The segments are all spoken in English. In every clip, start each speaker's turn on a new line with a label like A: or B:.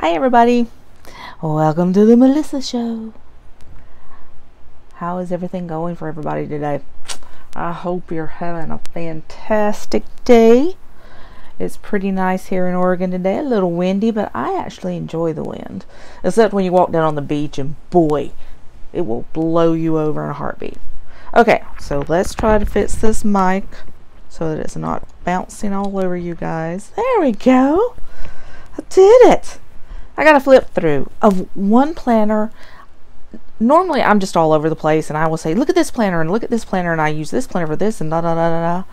A: Hi everybody, welcome to the Melissa Show. How is everything going for everybody today? I hope you're having a fantastic day. It's pretty nice here in Oregon today, a little windy, but I actually enjoy the wind. Except when you walk down on the beach and boy, it will blow you over in a heartbeat. Okay, so let's try to fix this mic so that it's not bouncing all over you guys. There we go. I did it. I got a flip through of one planner. Normally I'm just all over the place and I will say, look at this planner and look at this planner and I use this planner for this and da da da da da.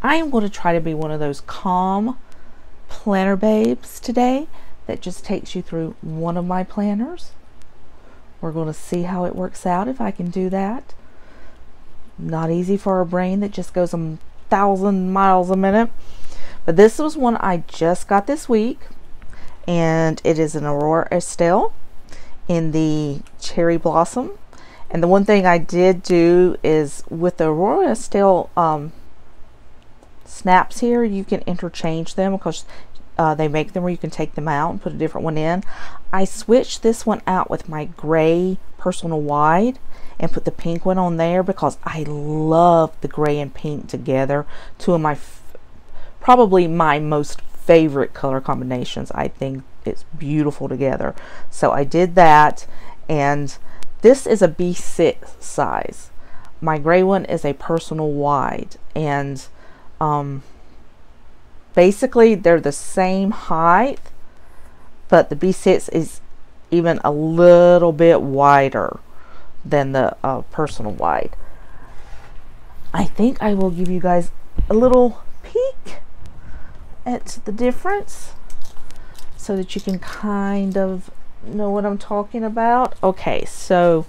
A: I am going to try to be one of those calm planner babes today that just takes you through one of my planners. We're going to see how it works out if I can do that. Not easy for a brain that just goes 1,000 miles a minute. But this was one I just got this week. And it is an Aurora Estelle in the Cherry Blossom. And the one thing I did do is with the Aurora Estelle snaps here, you can interchange them because they make them where you can take them out and put a different one in. I switched this one out with my gray personal wide and put the pink one on there because I love the gray and pink together. Two of my probably my most favorite color combinations. I think it's beautiful together. So I did that, and this is a B6 size. My gray one is a personal wide, and basically they're the same height, but the B6 is even a little bit wider than the personal wide. I think I will give you guys a little peek at the difference so that you can kind of know what I'm talking about. Okay, so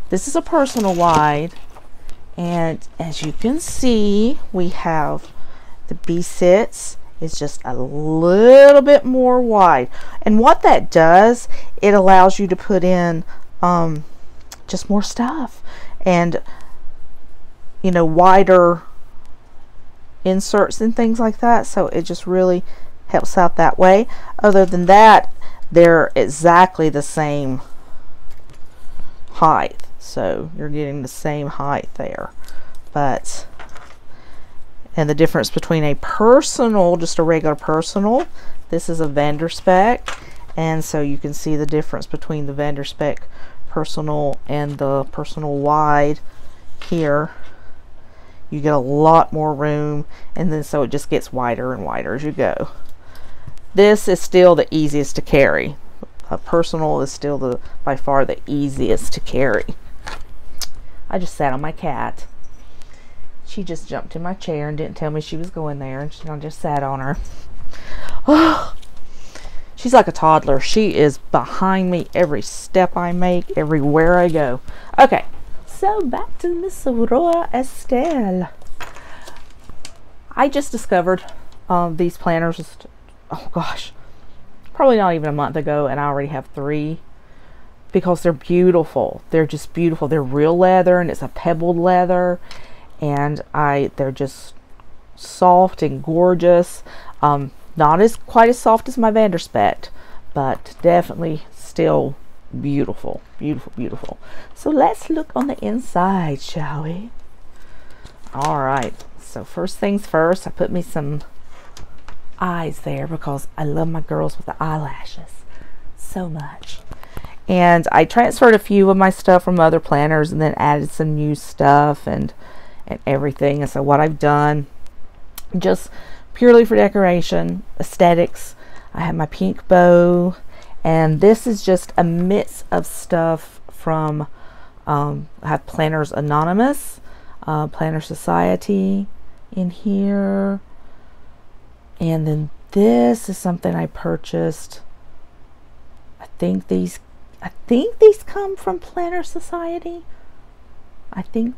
A: this is a personal wide, and as you can see, we have the B6 is just a little bit more wide, and what that does, it allows you to put in just more stuff and, you know, wider inserts and things like that, so it just really helps out that way. Other than that, they're exactly the same height, so you're getting the same height there. But and the difference between a personal, just a regular personal, this is a vendor spec, and so you can see the difference between the vendor spec personal and the personal wide here. You get a lot more room, and then so it just gets wider and wider as you go. This is still the easiest to carry. A personal is still by far the easiest to carry. I just sat on my cat. She just jumped in my chair and didn't tell me she was going there, and I just sat on her. Oh, she's like a toddler. She is behind me every step I make, everywhere I go. Okay. So back to Miss Aurora Estelle. I just discovered these planners just, oh gosh, probably not even a month ago, and I already have 3 because they're beautiful. They're just beautiful. They're real leather, and it's a pebbled leather, and they're just soft and gorgeous. Not as quite as soft as my Vanderspect, but definitely still beautiful, beautiful, beautiful. So let's look on the inside, shall we? All right, so first things first, I put me some eyes there because I love my girls with the eyelashes so much. And I transferred a few of my stuff from other planners and then added some new stuff and everything. And so what I've done, just purely for decoration, aesthetics, I have my pink bow. And this is just a mix of stuff from, I have Planners Anonymous, Planner Society in here. And then this is something I purchased. I think these come from Planner Society. I think.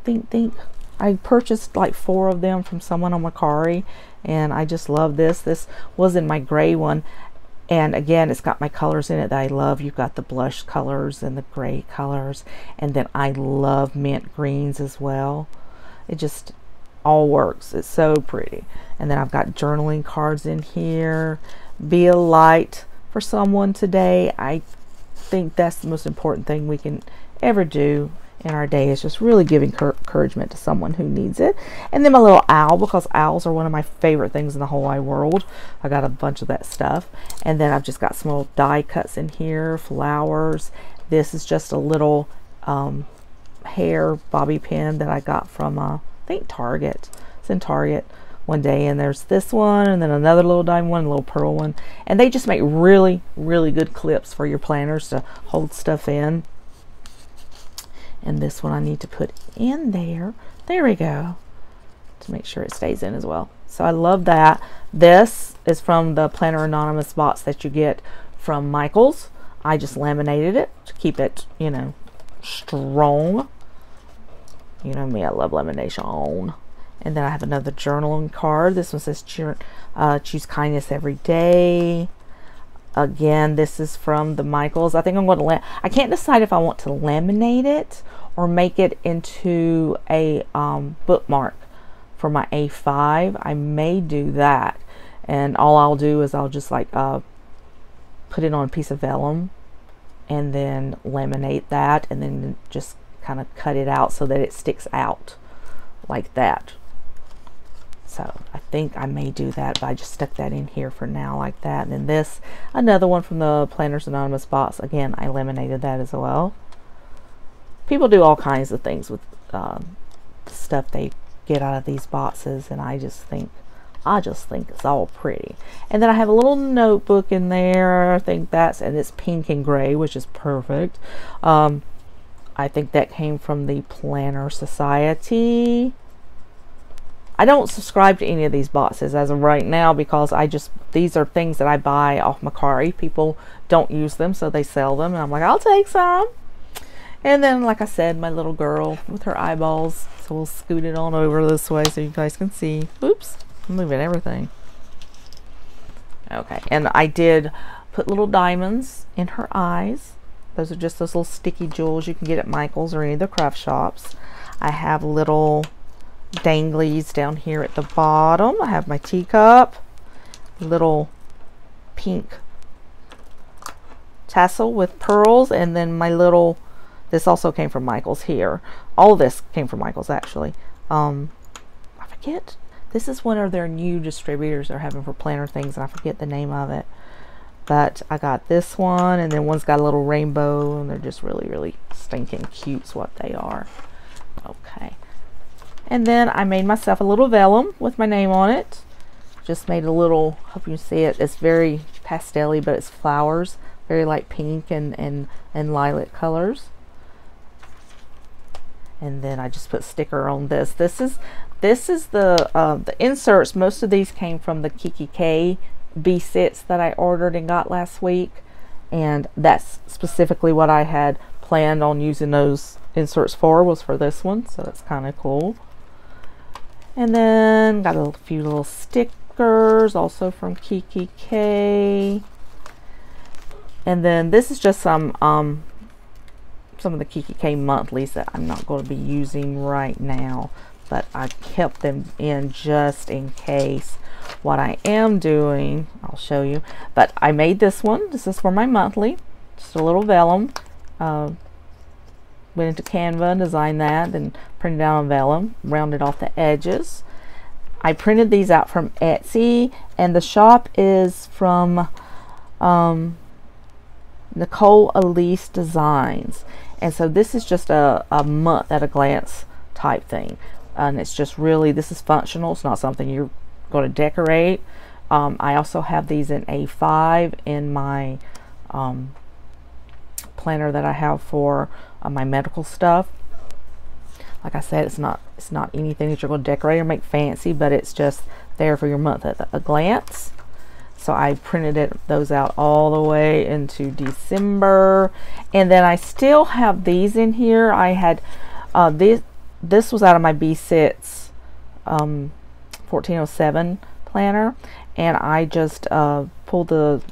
A: I purchased like 4 of them from someone on Macari, and I just love this. This was in my gray one. And again, it's got my colors in it that I love. You've got the blush colors and the gray colors. And then I love mint greens as well. It just all works. It's so pretty. And then I've got journaling cards in here. Be a Light for someone today, I think that's the most important thing we can ever do in our day, is just really giving encouragement to someone who needs it. And then my little owl, because owls are one of my favorite things in the whole wide world. I got a bunch of that stuff. And then I've just got some little die cuts in here, flowers. This is just a little hair bobby pin that I got from I think Target. It's in Target one day, and there's this one, and then another little diamond one, a little pearl one, and they just make really good clips for your planners to hold stuff in. And this one I need to put in there. There we go, to make sure it stays in as well. So I love that. This is from the Planner Anonymous box that you get from Michaels. I just laminated it to keep it, you know, strong. You know me, I love lamination. And then I have another journaling card. This one says choose kindness every day. Again, this is from the Michaels. I think I'm going to I can't decide if I want to laminate it or make it into a bookmark for my A5. I may do that. And all I'll do is I'll just like put it on a piece of vellum and then laminate that, and then just kind of cut it out so that it sticks out like that. So I think I may do that, but I just stuck that in here for now like that. And then this, another one from the Planners Anonymous box. Again, I laminated that as well. People do all kinds of things with stuff they get out of these boxes, and I just think it's all pretty. And then I have a little notebook in there. I think and it's pink and gray, which is perfect. I think that came from the Planner Society. I don't subscribe to any of these boxes as of right now, because these are things that I buy off Macari. People don't use them, so they sell them, and I'm like, I'll take some. And then, like I said, my little girl with her eyeballs. So we'll scoot it on over this way so you guys can see. Oops, I'm moving everything. Okay, and I did put little diamonds in her eyes. Those are just those little sticky jewels you can get at Michael's or any of the craft shops. I have little danglies down here at the bottom. I have my teacup, little pink tassel with pearls, and then my little, this also came from Michael's here. All of this came from Michael's actually. I forget, this is one of their new distributors they're having for planner things, and I forget the name of it. But I got this one, and then one's got a little rainbow, and they're just really stinking cute is what they are. Okay. And then I made myself a little vellum with my name on it. Just made a little, hope you can see it. It's very pastel-y, but it's flowers. Very light pink and lilac colors. And then I just put sticker on this. This is the inserts. Most of these came from the Kiki K B-sets that I ordered and got last week, and that's specifically what I had planned on using those inserts for, was for this one, so that's kind of cool. And then got a few little stickers also from Kiki K, and then this is just some of the Kiki K monthlies that I'm not going to be using right now, but I kept them in just in case. What I am doing, I'll show you, but I made this one. This is for my monthly, just a little vellum. Went into Canva and designed that, then printed out on vellum, rounded off the edges. I printed these out from Etsy, and the shop is from Nicole Elise Designs. And so this is just a month at a glance type thing, and it's just really, this is functional. It's not something you're going to decorate. I also have these in A5 in my planner that I have for my medical stuff. Like I said, it's not anything that you're going to decorate or make fancy, but it's just there for your month at a glance. So I printed those out all the way into December, and then I still have these in here. I had this was out of my B-sets 1407 planner, and I just pulled the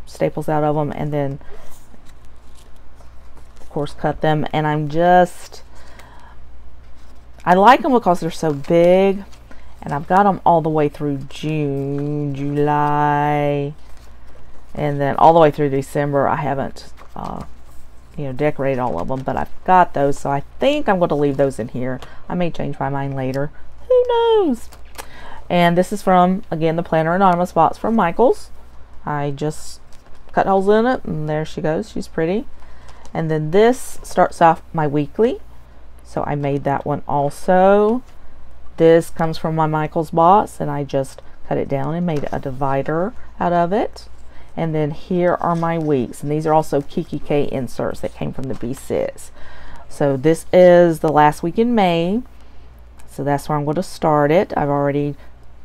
A: staples out of them, and then of course cut them. And I like them because they're so big, and I've got them all the way through June, July, And then all the way through December, I haven't you know, decorated all of them, but I've got those, so I think I'm going to leave those in here. I may change my mind later. Who knows? And this is from, again, the Planner Anonymous box from Michaels. I just cut holes in it, and there she goes. She's pretty. And then this starts off my weekly, so I made that one also. This comes from my Michaels box, and I just cut it down and made a divider out of it. And then here are my weeks, and these are also Kiki K inserts that came from the B6. So this is the last week in May, so that's where I'm going to start it. I've already,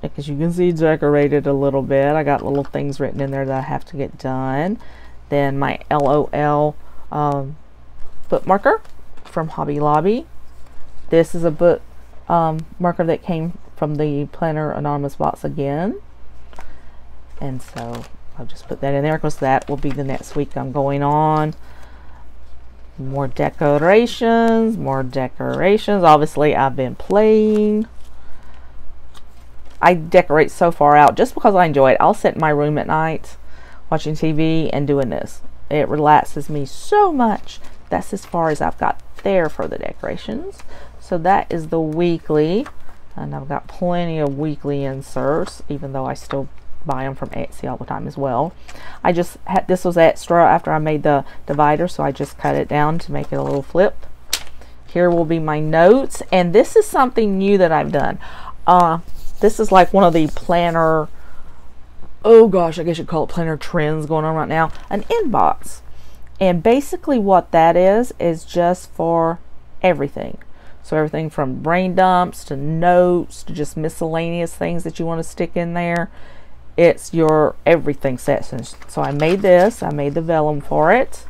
A: as you can see, decorated a little bit. I got little things written in there that I have to get done. Then my LOL bookmarker from Hobby Lobby. This is a book marker that came from the Planner Anonymous box again, and so I'll just put that in there because that will be the next week I'm going on. More decorations, more decorations. Obviously, I've been playing. I decorate so far out just because I enjoy it. I'll sit in my room at night watching TV and doing this. It relaxes me so much. That's as far as I've got there for the decorations. So that is the weekly, and I've got plenty of weekly inserts, even though I still buy them from Etsy all the time as well. I just had, this was extra after I made the divider, so I just cut it down to make it a little flip. Here will be my notes, and this is something new that I've done. This is like one of the planner, oh gosh, I guess you'd call it planner trends going on right now, an inbox. And basically what that is just for everything. So everything from brain dumps to notes to just miscellaneous things that you want to stick in there. It's your everything section. So I made this, I made the vellum for it,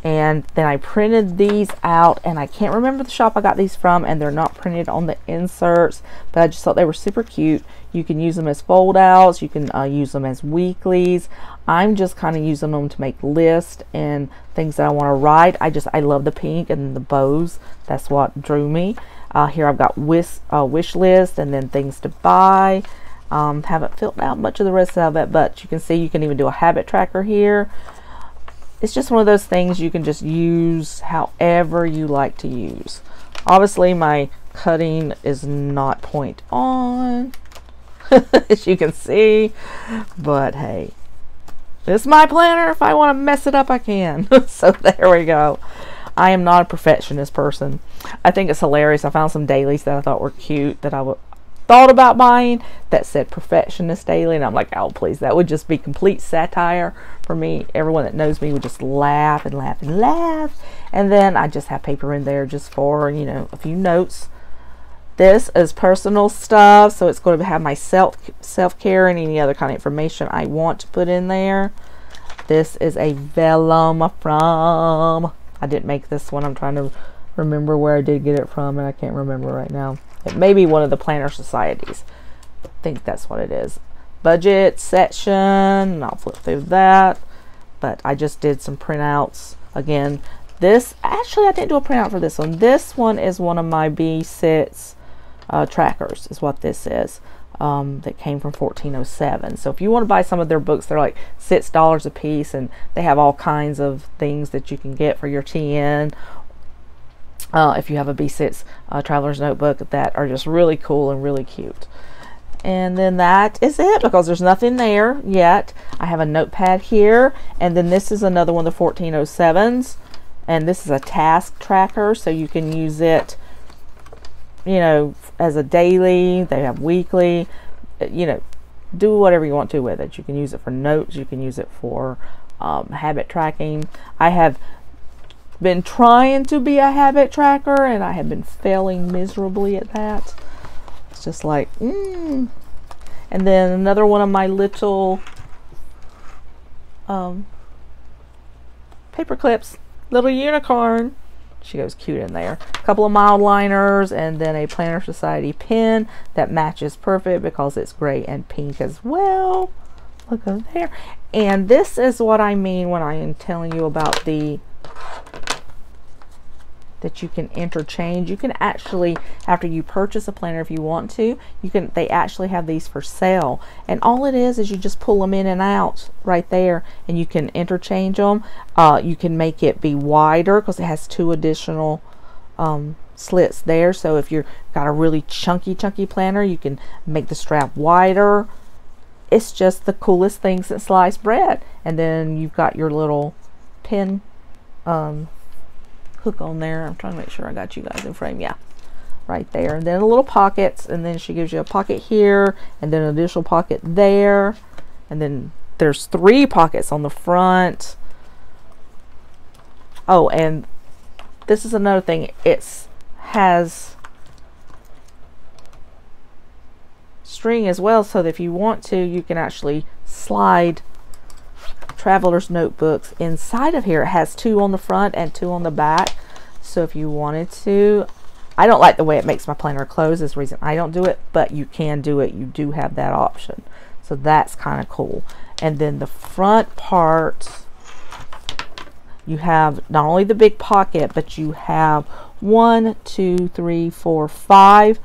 A: and then I printed these out, and I can't remember the shop I got these from, and they're not printed on the inserts, but I just thought they were super cute. You can use them as fold outs, you can use them as weeklies. I'm just kind of using them to make lists and things that I want to write. I love the pink and the bows. That's what drew me. Here I've got wish list and then things to buy. Haven't filled out much of the rest of it, but you can see you can even do a habit tracker here. It's just one of those things you can just use however you like to use. Obviously my cutting is not point on, as you can see, but hey, it's my planner. If I want to mess it up, I can. So there we go. I am not a perfectionist person. I think it's hilarious. I found some dailies that I thought were cute that I thought about buying that said perfectionist daily, and I'm like, oh please, that would just be complete satire for me. Everyone that knows me would just laugh and laugh and laugh. And then I just have paper in there just for, you know, a few notes. This is personal stuff, so it's going to have my self-care and any other kind of information I want to put in there. This is a vellum from, I didn't make this one, I'm trying to remember where I did get it from, and I can't remember right now. It may be one of the planner societies. I think that's what it is. Budget section, and I'll flip through that. But I just did some printouts. Again, this, actually I didn't do a printout for this one. This one is one of my B6 trackers, is what this is. That came from 1407. So if you want to buy some of their books, they're like $6 a piece, and they have all kinds of things that you can get for your TN. If you have a B6 Traveler's Notebook, that are just really cool and really cute. And then that is it, because there's nothing there yet. I have a notepad here, and then this is another one of the 1407s, and this is a task tracker, so you can use it, you know, as a daily. They have weekly, you know, do whatever you want to with it. You can use it for notes, you can use it for habit tracking. I have been trying to be a habit tracker, and I have been failing miserably at that. It's just like, And then another one of my little paper clips, little unicorn. She goes cute in there. A couple of mild liners, and then a Planner Society pen that matches perfect because it's gray and pink as well. Look over there. And this is what I mean when I am telling you about the that you can interchange. You can actually, after you purchase a planner, if you want to, they actually have these for sale, and all it is you just pull them in and out right there, and you can interchange them. You can make it be wider because it has 2 additional slits there, so if you've got a really chunky planner, you can make the strap wider. It's just the coolest thing since sliced bread. And then you've got your little pin hook on there. I'm trying to make sure I got you guys in frame. Yeah, right there. And then a little pockets, and then she gives you a pocket here, and then an additional pocket there, and then there's 3 pockets on the front. Oh, and this is another thing. It has string as well, so that if you want to, you can actually slide traveler's notebooks inside of here. It has 2 on the front and 2 on the back, so if you wanted to. I don't like the way it makes my planner close. That's the reason I don't do it, but you can do it. You do have that option, so that's kind of cool. And then the front part, you have not only the big pocket, but you have 1, 2, 3, 4, 5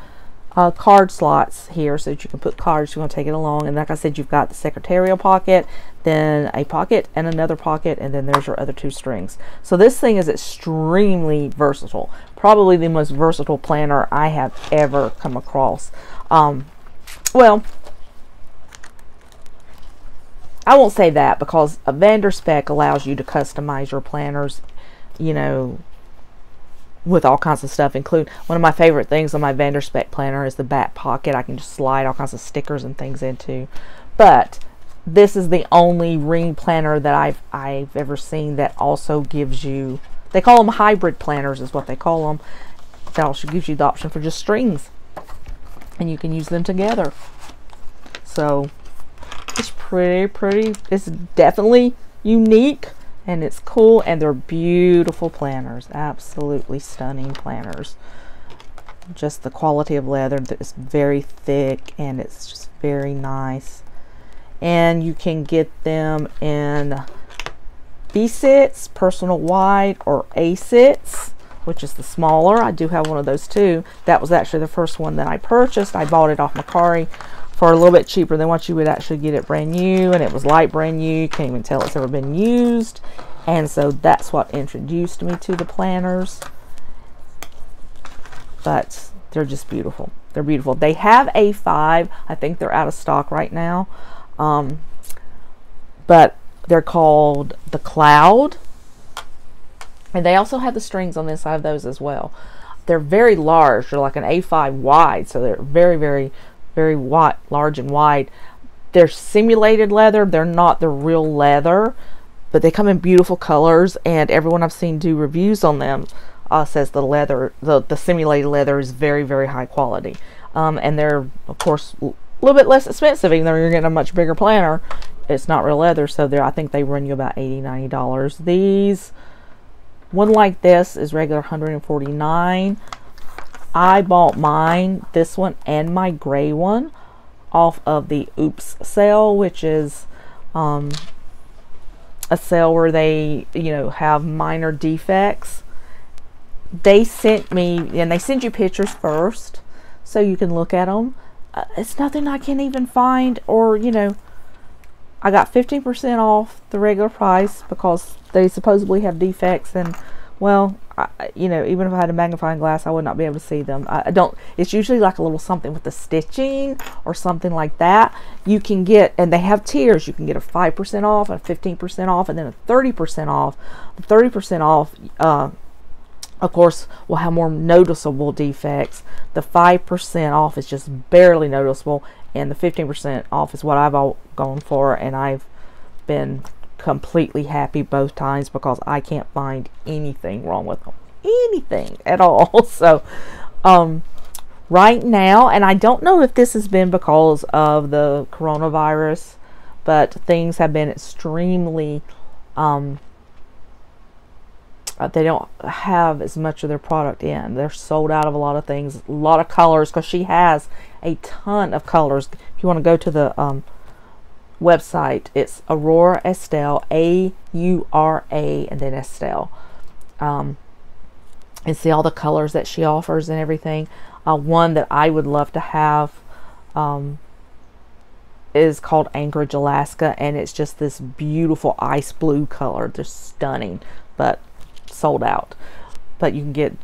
A: card slots here, so that you can put cards. You're going to take it along, and like I said, you've got the secretarial pocket, then a pocket and another pocket, and then there's your other 2 strings. So this thing is extremely versatile. Probably the most versatile planner I have ever come across. Well, I won't say that, because a vendor spec allows you to customize your planners, you know, with all kinds of stuff. Include one of my favorite things on my vendor spec planner is the back pocket. I can just slide all kinds of stickers and things into. But this is the only ring planner that I've ever seen that also gives you, they call them hybrid planners is what they call them, that also gives you the option for just strings, and you can use them together. So it's pretty. It's definitely unique, and it's cool, and they're beautiful planners. Absolutely stunning planners. Just the quality of leather is very thick, and it's just very nice. And you can get them in B-sits, personal wide, or A-sits, which is the smaller. I do have one of those too. That was actually the first one that I purchased. I bought it off Mercari for a little bit cheaper than what you would actually get it brand new, and it was like brand new. You can't even tell it's ever been used. And so that's what introduced me to the planners. But they're just beautiful. They're beautiful. They have A5. I think they're out of stock right now. But they're called the Cloud. And they also have the strings on the inside of those as well. They're very large. They're like an A5 wide. So they're very wide, large and wide. They're simulated leather. They're not the real leather, but they come in beautiful colors, and everyone I've seen do reviews on them says the leather, the simulated leather is very high quality. And they're, of course, a little bit less expensive, even though you're getting a much bigger planner. It's not real leather, so I think they run you about $80–90. These, one like this is regular $149. I bought mine, this one and my gray one, off of the Oops sale, which is a sale where they, you know, have minor defects. They sent me, and they send you pictures first so you can look at them. It's nothing I can't even find, or, you know, I got 15% off the regular price because they supposedly have defects, and well, you know, even if I had a magnifying glass, I would not be able to see them. I don't, it's usually like a little something with the stitching or something like that. You can get, and they have tiers, you can get a 5% off, a 15% off, and then a 30% off. The 30% off, of course, will have more noticeable defects. The 5% off is just barely noticeable, and the 15% off is what I've all gone for, and I've been completely happy both times because I can't find anything wrong with them, anything at all. So right now, and I don't know if this has been because of the coronavirus, but things have been extremely they don't have as much of their product in. They're sold out of a lot of things, a lot of colors, because she has a ton of colors. If you want to go to the website, it's Aurora Estelle, A-U-R-A, and then Estelle. and see all the colors that she offers and everything. One that I would love to have is called Anchorage, Alaska, and it's just this beautiful ice blue color. They're stunning, but sold out. But you can get,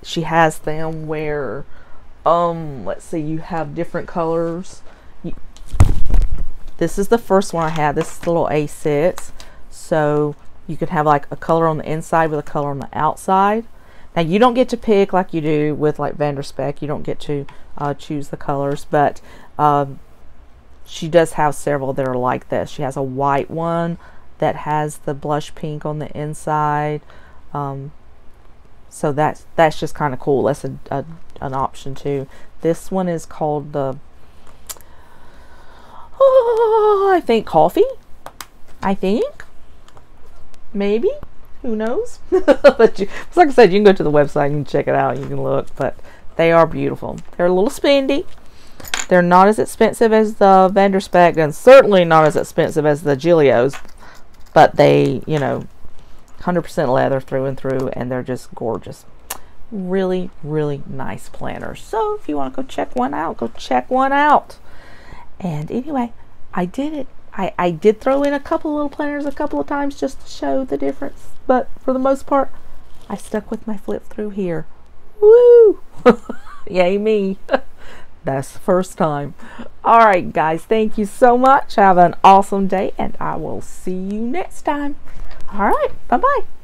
A: she has them where let's see, you have different colors. This is the first one I had. This is the little A6, so you can have like a color on the inside with a color on the outside. Now you don't get to pick like you do with like Vanderspec. You don't get to choose the colors, but she does have several that are like this. She has a white one that has the blush pink on the inside. So that's just kind of cool. That's an option too. This one is called the I think coffee. I think, maybe, who knows? But like I said, you can go to the website and you can check it out. You can look, but they are beautiful. They're a little spendy. They're not as expensive as the Vanderspec, and certainly not as expensive as the Gillios, but they, you know, 100% leather through and through, and they're just gorgeous. Really, really nice planners. So if you want to go check one out, go check one out. And anyway, I did it. I did throw in a couple little planners a couple of times just to show the difference, but for the most part, I stuck with my flip through here. Woo! Yay me. That's the first time. All right, guys, thank you so much. Have an awesome day, and I will see you next time. All right, bye-bye.